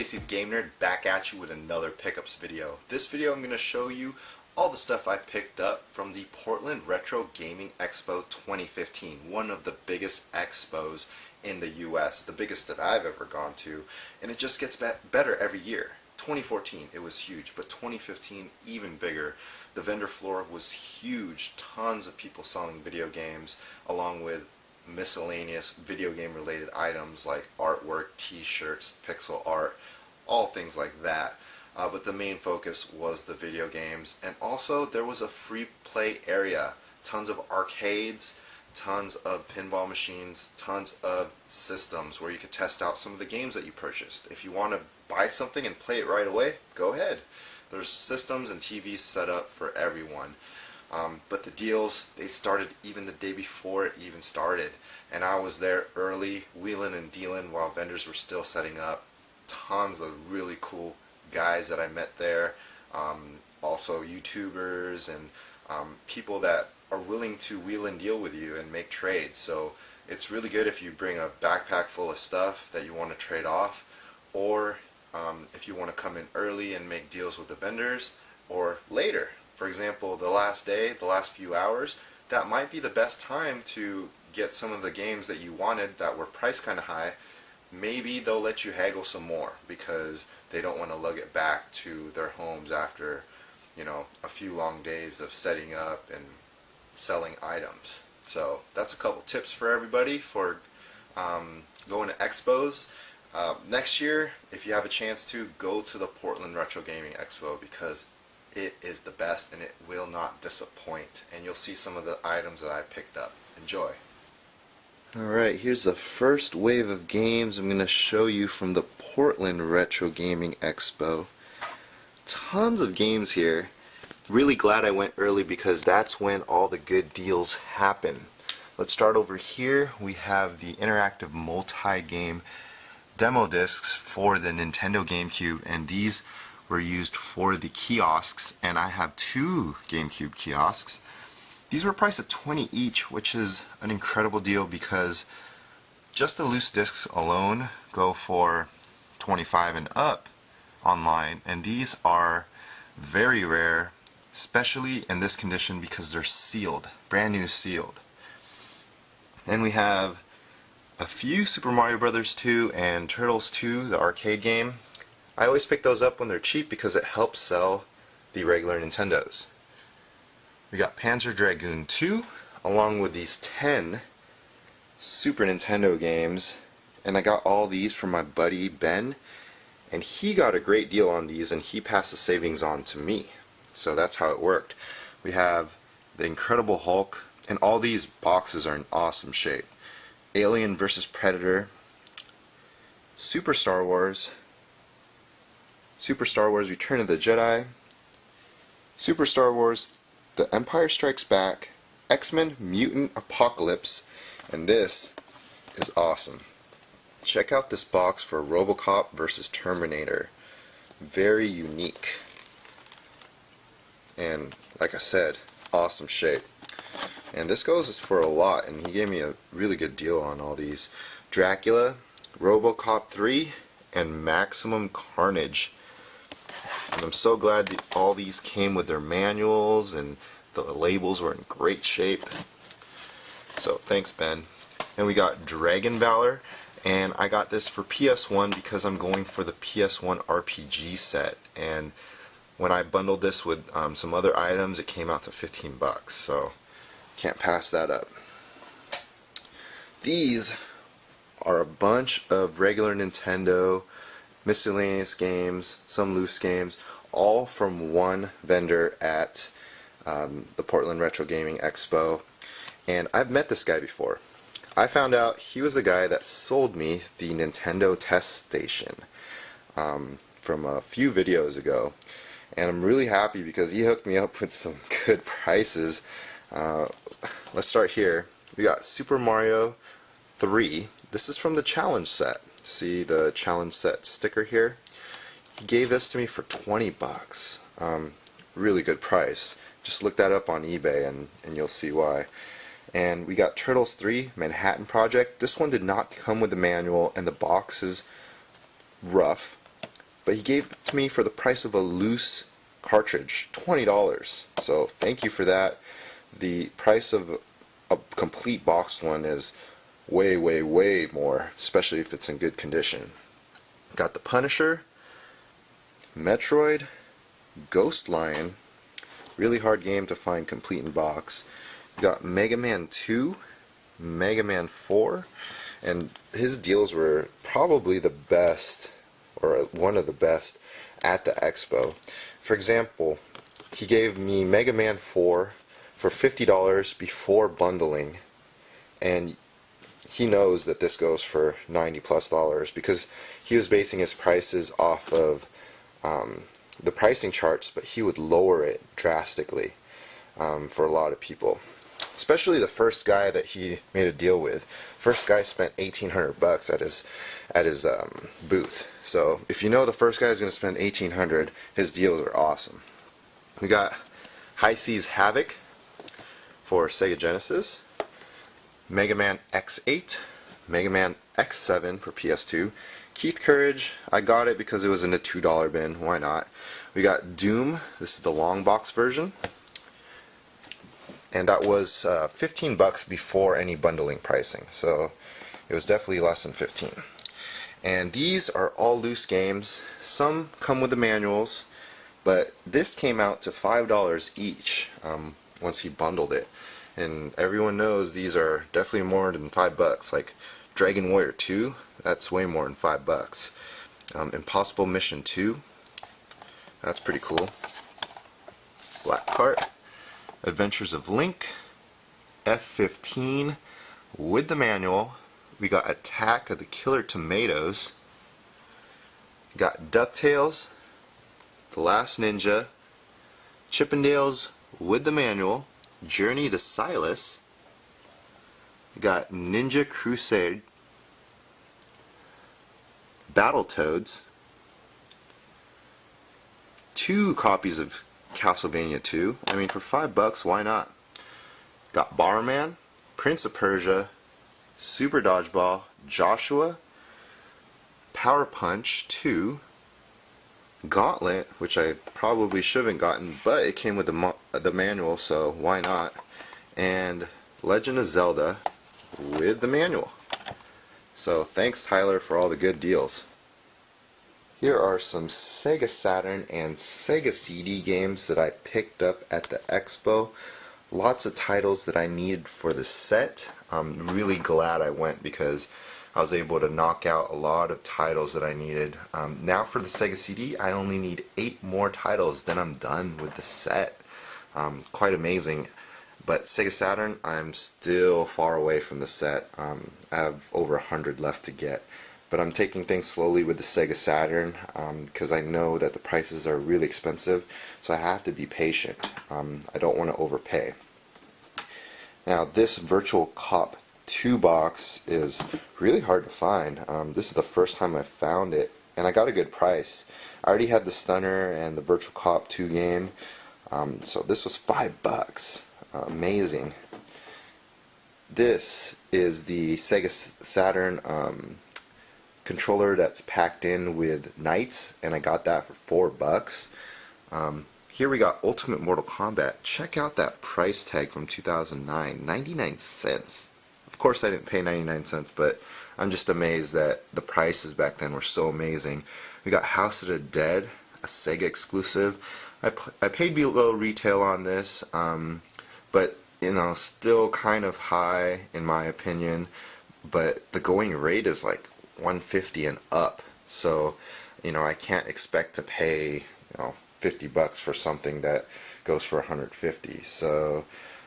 Kacy the Game Nerd back at you with another pickups video. This video I'm going to show you all the stuff I picked up from the Portland Retro Gaming Expo 2015, one of the biggest expos in the US, the biggest that I've ever gone to, and it just gets better every year. 2014 it was huge, but 2015 even bigger. The vendor floor was huge, tons of people selling video games along with miscellaneous video game related items like artwork, t-shirts, pixel art, all things like that. But the main focus was the video games, and also there was a free play area, tons of arcades, tons of pinball machines, tons of systems where you could test out some of the games that you purchased. If you want to buy something and play it right away, go ahead. There's systems and TVs set up for everyone. But the deals, they started even the day before it even started, and I was there early, wheeling and dealing while vendors were still setting up. Tons of really cool guys that I met there, also YouTubers and people that are willing to wheel and deal with you and make trades. So it's really good if you bring a backpack full of stuff that you want to trade off, or if you want to come in early and make deals with the vendors, or later. For example, the last day, the last few hours, that might be the best time to get some of the games that you wanted that were priced kind of high. Maybe they'll let you haggle some more because they don't want to lug it back to their homes after, you know, a few long days of setting up and selling items. So that's a couple tips for everybody for going to expos. Next year, if you have a chance to, go to the Portland Retro Gaming Expo because it is the best and it will not disappoint, and you'll see some of the items that I picked up. Enjoy. Alright, here's the first wave of games I'm going to show you from the Portland Retro Gaming Expo. Tons of games here. Really glad I went early because that's when all the good deals happen. Let's start over here. We have the interactive multi-game demo discs for the Nintendo GameCube, and these were used for the kiosks, and I have two GameCube kiosks. These were priced at $20 each, which is an incredible deal because just the loose discs alone go for $25 and up online, and these are very rare, especially in this condition because they're sealed, brand new sealed. Then we have a few Super Mario Bros. 2 and Turtles 2, the arcade game. I always pick those up when they're cheap because it helps sell the regular Nintendos. We got Panzer Dragoon 2 along with these 10 Super Nintendo games, and I got all these from my buddy Ben, and he got a great deal on these and he passed the savings on to me. So that's how it worked. We have the Incredible Hulk, and all these boxes are in awesome shape. Alien vs. Predator, Super Star Wars Return of the Jedi, Super Star Wars The Empire Strikes Back, X-Men Mutant Apocalypse, and this is awesome. Check out this box for RoboCop vs. Terminator. Very unique. And like I said, awesome shape. And this goes for a lot, and he gave me a really good deal on all these. Dracula, RoboCop 3, and Maximum Carnage. And I'm so glad that all these came with their manuals and the labels were in great shape. So thanks, Ben. And we got Dragon Valor, and I got this for PS1 because I'm going for the PS1 RPG set, and when I bundled this with some other items, it came out to 15 bucks, so can't pass that up. These are a bunch of regular Nintendo miscellaneous games, some loose games, all from one vendor at the Portland Retro Gaming Expo. And I've met this guy before. I found out he was the guy that sold me the Nintendo test station from a few videos ago. And I'm really happy because he hooked me up with some good prices. Let's start here. We got Super Mario 3. This is from the challenge set. See the challenge set sticker here? He gave this to me for 20 bucks. Really good price. Just look that up on eBay and you'll see why. And we got Turtles 3 Manhattan Project. This one did not come with the manual, and the box is rough. but he gave it to me for the price of a loose cartridge, $20. So thank you for that. The price of a complete boxed one is way, way, way more, especially if it's in good condition. Got the Punisher, Metroid, Ghost Lion, really hard game to find complete in box. Got Mega Man 2, Mega Man 4, and his deals were probably the best, or one of the best, at the Expo. For example, he gave me Mega Man 4 for $50 before bundling, and he knows that this goes for $90+ because he was basing his prices off of the pricing charts, but he would lower it drastically for a lot of people. Especially the first guy that he made a deal with. First guy spent $1,800 at his booth. So if you know the first guy is going to spend $1,800, his deals are awesome. We got High Seas Havoc for Sega Genesis, Mega Man X8, Mega Man X7 for PS2, Keith Courage, I got it because it was in the $2 bin, why not? We got Doom, this is the long box version, and that was $15 before any bundling pricing, so it was definitely less than 15. And these are all loose games. Some come with the manuals, but this came out to $5 each once he bundled it. And everyone knows these are definitely more than $5. Like Dragon Warrior 2, that's way more than $5. Impossible Mission 2, that's pretty cool. Black Cart, Adventures of Link, F-15 with the manual. We got Attack of the Killer Tomatoes. We got DuckTales, The Last Ninja, Chippendales with the manual, Journey to Silas. We got Ninja Crusade, Battletoads, 2 copies of Castlevania 2. I mean, for $5, why not? Got Barman, Prince of Persia, Super Dodgeball, Joshua, Power Punch 2, Gauntlet, which I probably shouldn't gotten, but it came with the manual, so why not? And Legend of Zelda with the manual. So thanks, Tyler, for all the good deals. Here are some Sega Saturn and Sega CD games that I picked up at the Expo. Lots of titles that I needed for the set. I'm really glad I went because I was able to knock out a lot of titles that I needed. Now for the Sega CD, I only need 8 more titles, then I'm done with the set. Quite amazing. But Sega Saturn, I'm still far away from the set. I have over 100 left to get. But I'm taking things slowly with the Sega Saturn because I know that the prices are really expensive, so I have to be patient. I don't want to overpay. Now this Virtual Cop 2 box is really hard to find. This is the first time I found it, and I got a good price. I already had the Stunner and the Virtual Cop 2 game, so this was $5. Amazing. This is the Sega Saturn controller that's packed in with Knights, and I got that for $4. Here we got Ultimate Mortal Kombat. Check out that price tag from 2009, 99 cents. Of course I didn't pay 99 cents, but I'm just amazed that the prices back then were so amazing. We got House of the Dead, a Sega exclusive. I paid below retail on this, but you know, still kind of high in my opinion, but the going rate is like $150 and up, so you know, I can't expect to pay, you know, $50 for something that goes for $150. So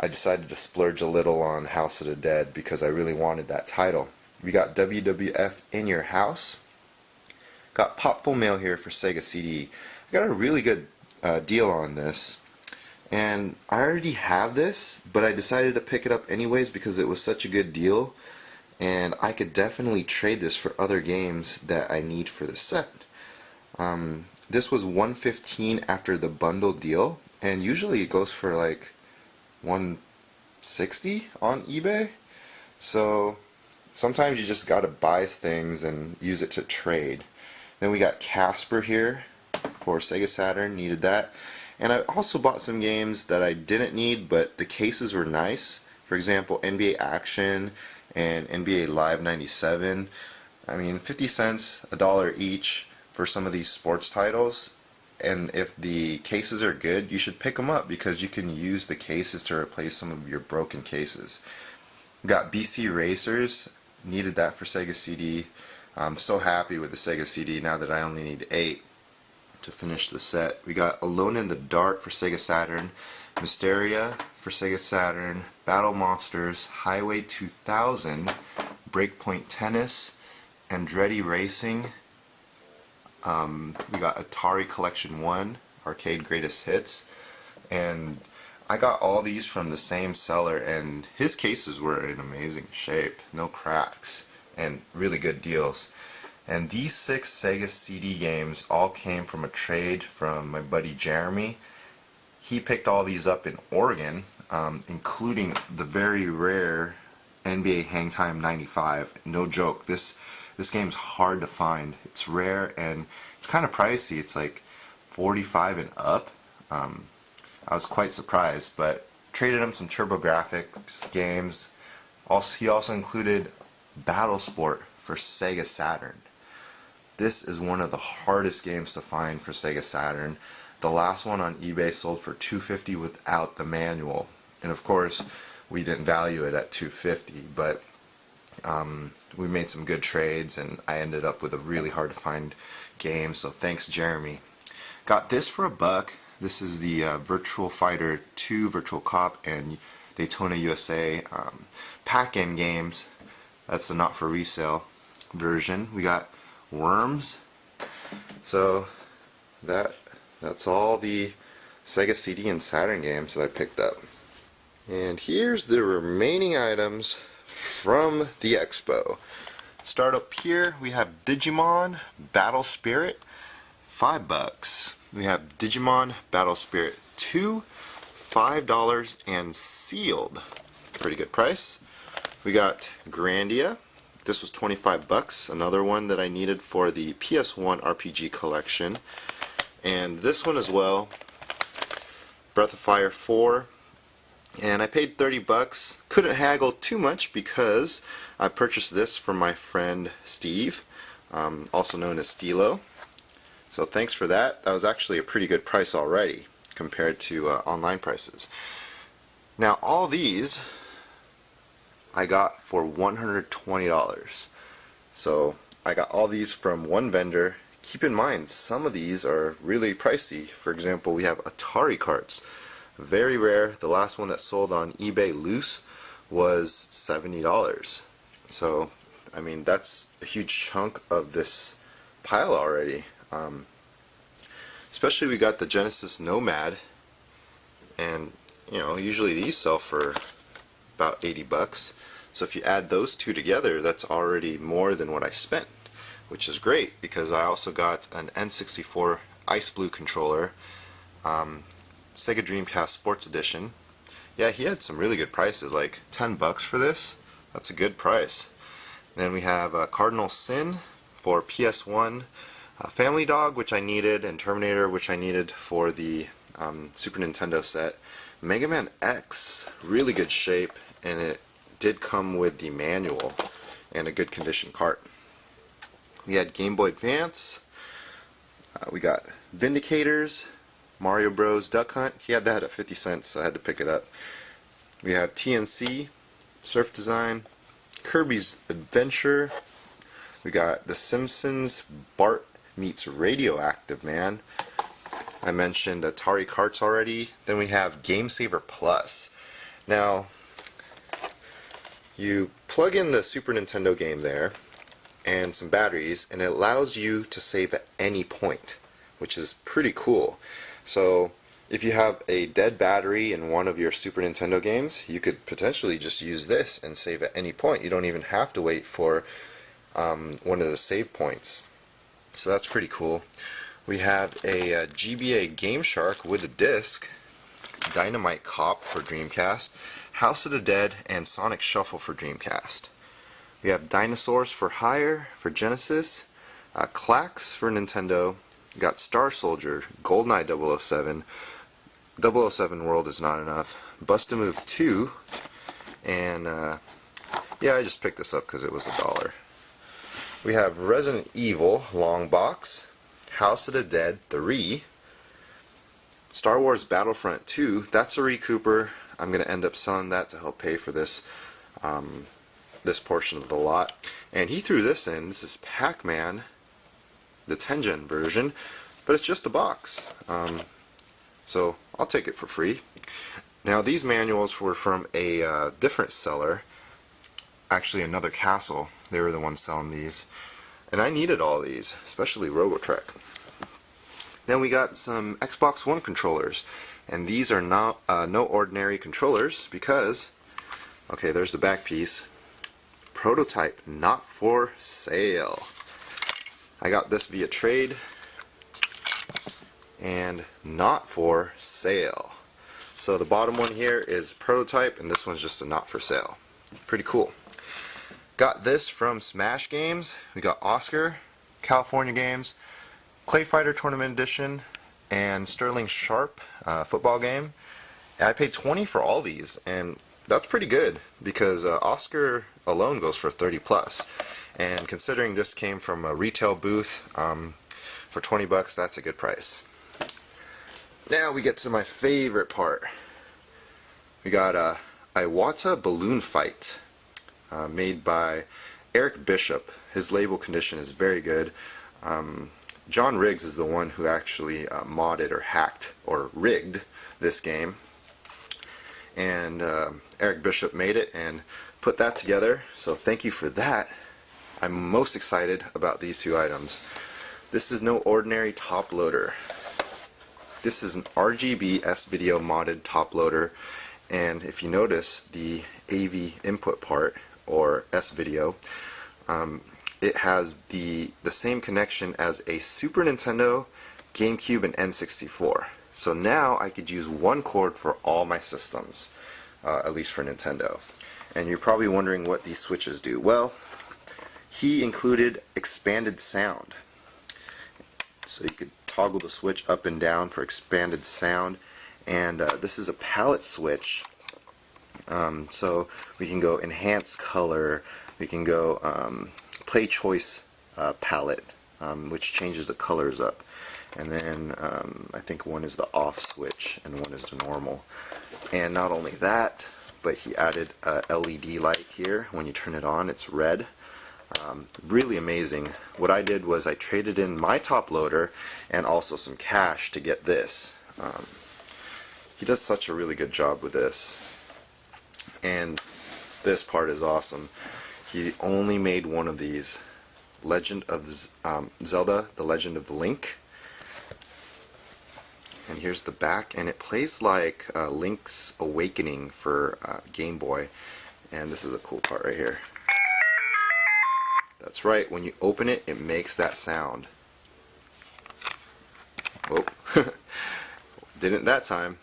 I decided to splurge a little on House of the Dead because I really wanted that title. We got WWF In Your House. Got Popful Mail here for Sega CD. I got a really good deal on this, and I already have this, but I decided to pick it up anyways because it was such a good deal, and I could definitely trade this for other games that I need for the set. This was $115 after the bundle deal, and usually it goes for like $160 on eBay. So sometimes you just gotta buy things and use it to trade. Then we got Casper here for Sega Saturn, needed that. And I also bought some games that I didn't need, but the cases were nice. For example, NBA Action and NBA Live 97. I mean, 50 cents, $1 each for some of these sports titles. And if the cases are good, you should pick them up because you can use the cases to replace some of your broken cases. Got BC Racers, needed that for Sega Cd. I'm so happy with the Sega Cd now that I only need 8 to finish the set. We got Alone in the Dark for Sega Saturn, Mysteria for Sega Saturn, Battle Monsters, Highway 2000, Breakpoint Tennis, Andretti Racing. We got Atari Collection 1, Arcade Greatest Hits, and I got all these from the same seller, and his cases were in amazing shape, no cracks, and really good deals. And these 6 Sega CD games all came from a trade from my buddy Jeremy. He picked all these up in Oregon, including the very rare NBA Hang Time 95. No joke, this game's hard to find. It's rare and it's kind of pricey. It's like $45 and up. I was quite surprised, but traded him some TurboGrafx games. He also included Battle Sport for Sega Saturn. This is one of the hardest games to find for Sega Saturn. The last one on eBay sold for $250 without the manual, and of course we didn't value it at $250, but we made some good trades and I ended up with a really hard to find game, so thanks Jeremy. Got this for $1. This is the Virtual Fighter 2 Virtual Cop and Daytona USA pack-in games. That's the not for resale version. We got Worms. So that's all the Sega CD and Saturn games that I picked up. And here's the remaining items from the Expo. Start up here, we have Digimon Battle Spirit, $5. We have Digimon Battle Spirit 2, $5 and sealed. Pretty good price. We got Grandia. This was $25, another one that I needed for the PS1 RPG collection. And this one as well, Breath of Fire 4. And I paid $30. Couldn't haggle too much because I purchased this from my friend Steve, also known as Stilo. So thanks for that. That was actually a pretty good price already compared to online prices. Now all these I got for $120. So I got all these from one vendor. Keep in mind, some of these are really pricey. For example, we have Atari Cards. Very rare. The last one that sold on eBay loose was $70. So, I mean, that's a huge chunk of this pile already. Especially we got the Genesis Nomad, and you know, usually these sell for about $80. So if you add those two together, that's already more than what I spent, which is great because I also got an N64 Ice Blue controller, Sega Dreamcast Sports Edition. Yeah, he had some really good prices, like $10 for this. That's a good price. Then we have Cardinal Sin for PS1, Family Dog, which I needed, and Terminator, which I needed for the Super Nintendo set. Mega Man X, really good shape, and it did come with the manual and a good condition cart. We had Game Boy Advance. We got Vindicators, Mario Bros. Duck Hunt. He had that at 50 cents, so I had to pick it up. We have TNC, Surf Design, Kirby's Adventure. We got The Simpsons, Bart Meets Radioactive Man. I mentioned Atari Cards already. Then we have Game Saver Plus. Now, you plug in the Super Nintendo game there and some batteries, and it allows you to save at any point, which is pretty cool. So if you have a dead battery in one of your Super Nintendo games, you could potentially just use this and save at any point. You don't even have to wait for one of the save points. So that's pretty cool. We have a Gba Game Shark with a disc, Dynamite Cop for Dreamcast, House of the Dead, and Sonic Shuffle for Dreamcast. We have Dinosaurs for Hire for Genesis, Clax for Nintendo. Got Star Soldier, GoldenEye 007. 007 World is not enough. Bust-A-Move 2. And yeah, I just picked this up because it was $1. We have Resident Evil long box, House of the Dead 3, Star Wars Battlefront 2. That's a recouper. I'm going to end up selling that to help pay for this this portion of the lot. And he threw this in. This is Pac-Man, the 10-gen version, but it's just a box. So I'll take it for free. Now these manuals were from a different seller, actually another Castle. They were the ones selling these, and I needed all these, especially Robotrek. Then we got some Xbox One controllers, and these are not no ordinary controllers because, okay, there's the back piece. Prototype, not for sale. I got this via trade, and not for sale. So the bottom one here is prototype, and this one's just a not for sale. Pretty cool. Got this from Smash Games. We got Oscar, California Games, Clay Fighter Tournament Edition, and Sterling Sharp football game. And I paid $20 for all these, and that's pretty good because Oscar alone goes for $30+. And considering this came from a retail booth for $20, that's a good price. Now we get to my favorite part. We got a Iwata Balloon Fight made by Eric Bishop. His label condition is very good. John Riggs is the one who actually modded or hacked or rigged this game. And Eric Bishop made it and put that together, so thank you for that. I'm most excited about these two items. This is no ordinary top loader. This is an RGB S-Video modded top loader, and if you notice the AV input part, or S-Video, it has the same connection as a Super Nintendo, Gamecube, and N64. So now I could use one cord for all my systems, at least for Nintendo. And you're probably wondering what these switches do. Well, he included expanded sound. So you could toggle the switch up and down for expanded sound. And this is a palette switch. So we can go enhance color, we can go play choice palette, which changes the colors up. And then I think one is the off switch and one is the normal. And not only that, but he added a LED light here. When you turn it on, it's red. Really amazing. What I did was I traded in my top loader and also some cash to get this. He does such a really good job with this. And this part is awesome. He only made one of these. Legend of Zelda, The Legend of Link. And here's the back, and it plays like Link's Awakening for Game Boy. And this is a cool part right here. That's right, when you open it, it makes that sound. Oh, didn't that time.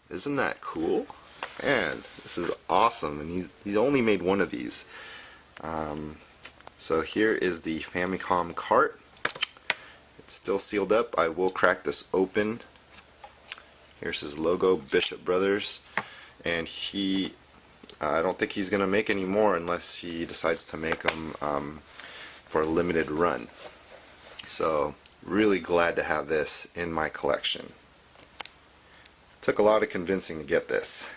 Isn't that cool? Man, this is awesome, and he's only made one of these. So here is the Famicom Cart. It's still sealed up. I will crack this open. Here's his logo, Bishop Brothers, and I don't think he's going to make any more unless he decides to make them for a limited run. So really glad to have this in my collection. Took a lot of convincing to get this.